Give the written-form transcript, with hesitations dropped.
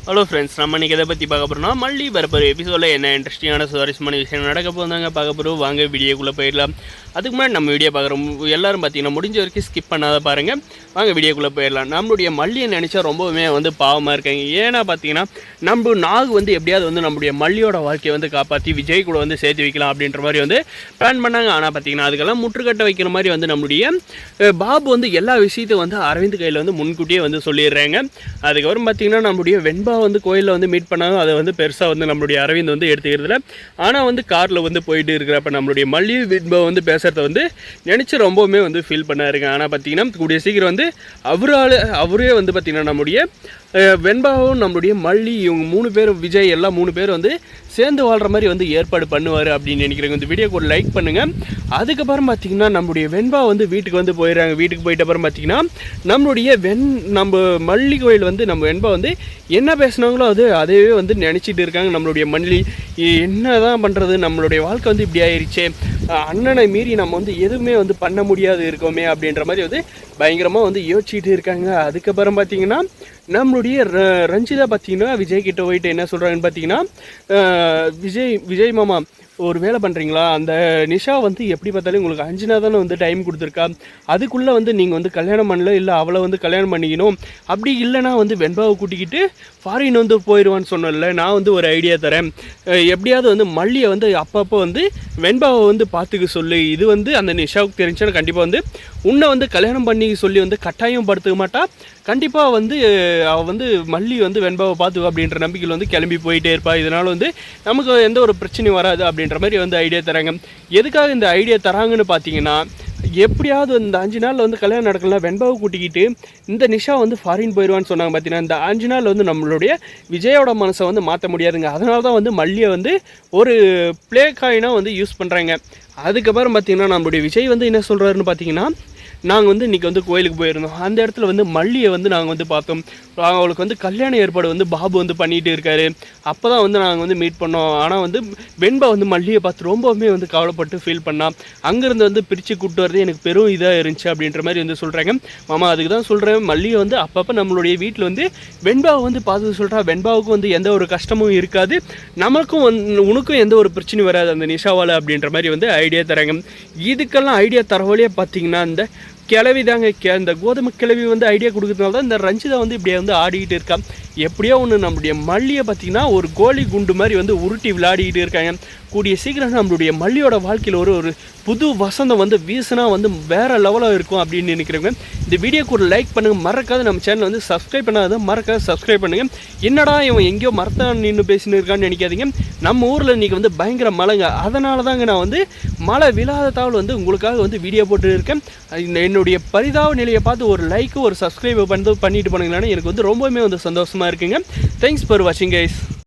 Hello friends, நம்ம இன்றைக்கி எதை பற்றி பார்க்க போகிறோம்னா மல்லி பரப்புற எபிசோடில் என்ன இன்ட்ரெஸ்டிங்கான சுவாரஸ்யமான விஷயம் நடக்க போதாங்க பார்க்க போகிறோம். வாங்க வீடியோக்குள்ளே போயிடலாம். அதுக்கு முன்னாடி நம்ம வீடியோ பார்க்குறோம் எல்லோரும் பார்த்தீங்கன்னா முடிஞ்ச வரைக்கும் ஸ்கிப் பண்ணாத பாருங்கள். வாங்க வீடியோக்குள்ளே போயிடலாம். நம்மளுடைய மல்லியை நினச்சா ரொம்பவுமே பாவமாக இருக்காங்க. ஏன்னா பார்த்தீங்கன்னா நம்ம நாகு எப்படியாவது நம்மளுடைய மல்லியோட வாழ்க்கையை காப்பாற்றி விஜய் கூட சேர்த்து வைக்கலாம் அப்படின்ற மாதிரி பிளான் பண்ணாங்க. ஆனால் பார்த்தீங்கன்னா அதுக்கெல்லாம் முற்றுக்கட்டை வைக்கிற மாதிரி நம்மளுடைய பாபு எல்லா விஷயத்தையும் அரவிந்த் கையில் முன்கூட்டியே சொல்லிடுறாங்க. அதுக்கப்புறம் பார்த்தீங்கன்னா நம்மளுடைய வெண்பா கோயிலில் மீட் பண்ணாங்க. அதை பெருசாக நம்மளுடைய அரவிந்த் எடுத்துக்கிறதுல. ஆனால் காரில் போயிட்டு இருக்கிறப்ப நம்மளுடைய மல்லி வெண்பா பேசுகிறத நினச்சி ரொம்பவுமே ஃபீல் பண்ணாருங்க. ஆனால் பார்த்தீங்கன்னா கூடிய சீக்கிரம் அவரே பார்த்தீங்கன்னா நம்முடைய வெண்பாவும் நம்மளுடைய மல்லி இவங்க 3 பேர் விஜய் எல்லாம் 3 பேர் சேர்ந்து வாழ்கிற மாதிரி ஏற்பாடு பண்ணுவார் அப்படின்னு நினைக்கிறேங்க. இந்த வீடியோக்கு ஒரு லைக் பண்ணுங்கள். அதுக்கப்புறம் பார்த்தீங்கன்னா நம்மளுடைய வெண்பா வீட்டுக்கு போயிடுறாங்க. வீட்டுக்கு போயிட்ட அப்புறம் பார்த்தீங்கன்னா நம்மளுடைய நம்ம மல்லி கோயில் நம்ம வெண்பா என்ன பேசுனாங்களோ அதையே நினச்சிட்டு இருக்காங்க. நம்மளுடைய மல்லி என்ன தான் பண்ணுறது, நம்மளுடைய வாழ்க்கை இப்படி ஆயிடுச்சே, அண்ணனை மீறி நம்ம எதுவுமே பண்ண முடியாது இருக்கோமே அப்படின்ற மாதிரி பயங்கரமாக யோசிச்சுட்டு இருக்காங்க. அதுக்கப்புறம் பார்த்தீங்கன்னா நம்மளுடைய ரஞ்சிதா பார்த்தீங்கன்னா விஜய் கிட்ட போயிட்டு என்ன சொல்கிறாங்கன்னு பார்த்தீங்கன்னா, விஜய் மாமா ஒரு வேலை பண்ணுறீங்களா, அந்த நிஷா எப்படி பார்த்தாலும் உங்களுக்கு 5 நாள் தானே டைம் கொடுத்துருக்கா, அதுக்குள்ளே நீங்கள் கல்யாணம் பண்ணல, இல்லை அவளை கல்யாணம் பண்ணிக்கணும், அப்படி இல்லைனா வெண்பாவை கூட்டிக்கிட்டு ஃபாரின் போயிடுவான்னு சொன்னல. நான் ஒரு ஐடியா தரேன், எப்படியாவது மல்லியை அப்பப்போ வெண்பாவை பார்த்துக்க சொல்லு. இது அந்த நிஷாவுக்கு தெரிஞ்சுன்னா கண்டிப்பாக உன்னை கல்யாணம் பண்ணி சொல்லி கட்டாயம் படுத்துக்க மாட்டா. கண்டிப்பாக அவள் மல்லி வெண்பாவை பார்த்துக்கோ அப்படின்ற நம்பிக்கையில் கிளம்பி போயிட்டே இருப்பா. இதனால் நமக்கு எந்த ஒரு பிரச்சனையும் வராது அப்படின்ற மாதிரி ஐடியா தராங்க. எதுக்காக இந்த ஐடியா தராங்கன்னு பார்த்தீங்கன்னா, எப்படியாவது இந்த 5 நாளில் கல்யாணம் நடக்கலாம், வெண்பாவை கூட்டிக்கிட்டு இந்த நிஷா ஃபாரின் போயிடுவான்னு சொன்னாங்க. பார்த்தீங்கன்னா இந்த 5 நாள் நம்மளுடைய விஜயோட மனசை மாற்ற முடியாதுங்க. அதனால தான் மல்லியை ஒரு ப்ளே காயினாக யூஸ் பண்ணுறாங்க. அதுக்கப்புறம் பார்த்தீங்கன்னா நம்மளுடைய விஜய் என்ன சொல்கிறாருன்னு பார்த்தீங்கன்னா, நாங்கள் இன்றைக்கி கோயிலுக்கு போயிருந்தோம். அந்த இடத்துல மல்லியை நாங்கள் பார்த்தோம். அவளுக்கு கல்யாண ஏற்பாடு பாபு பண்ணிகிட்டு இருக்காரு. அப்போ தான் நாங்கள் மீட் பண்ணோம். ஆனால் வெண்பா மல்லியை பார்த்து ரொம்பவுமே கவலைப்பட்டு ஃபீல் பண்ணால் அங்கேருந்து பிரித்து கூப்பிட்டு வரது எனக்கு பெரும் இதாக இருந்துச்சு அப்படின்ற மாதிரி சொல்கிறாங்க. மாமா அதுக்கு தான் சொல்கிறேன், மல்லியை அப்பப்போ நம்மளுடைய வீட்டில் வெண்பாவை பார்த்து சொல்கிறா. வெண்பாவுக்கு எந்த ஒரு கஷ்டமும் இருக்காது, நமக்கும் உனக்கும் எந்த ஒரு பிரச்சனையும் வராது அந்த நிஷாவால் அப்படின்ற மாதிரி ஐடியா தராங்க. இதுக்கெல்லாம் ஐடியா தரவழியே பார்த்தீங்கன்னா இந்த கிளவி தாங்க, இந்த கோதுமை கிளவி ஐடியா கொடுக்கறதுனால தான் இந்த ரஞ்சிதா இப்படியே ஆடிக்கிட்டு இருக்கா. எப்படியோ ஒன்று நம்மளுடைய மல்லியை பார்த்திங்கன்னா ஒரு கோழி குண்டு மாதிரி உருட்டி விளையாடிக்கிட்டு இருக்காங்க. கூடிய சீக்கிரம் நம்மளுடைய மல்லியோட வாழ்க்கையில் ஒரு புது வசந்தம் வீசினா வேறு லெவலாக இருக்கும் அப்படின்னு நினைக்கிறவங்க இந்த வீடியோக்கு ஒரு லைக் பண்ணுங்கள். மறக்காத நம்ம சேனலை சப்ஸ்கிரைப் பண்ணாத மறக்காத சப்ஸ்கிரைப் பண்ணுங்கள். என்னடா இவன் எங்கேயோ மரத்தான் நின்று பேசின்னு இருக்கான்னு நினைக்காதீங்க. நம்ம ஊரில் இன்றைக்கி பயங்கர மழைங்க. அதனால தாங்க நான் மழை விழாத தாவல் உங்களுக்காக வீடியோ போட்டு இருக்கேன். என்னுடைய பரிதாப நிலையை பார்த்து ஒரு லைக்கு ஒரு சப்ஸ்கிரைப் பண்ணிட்டு போனீங்களான்னு எனக்கு ரொம்பவுமே சந்தோஷமாக இருக்குங்க. தேங்க்ஸ் ஃபார் வாட்சிங் கைஸ்.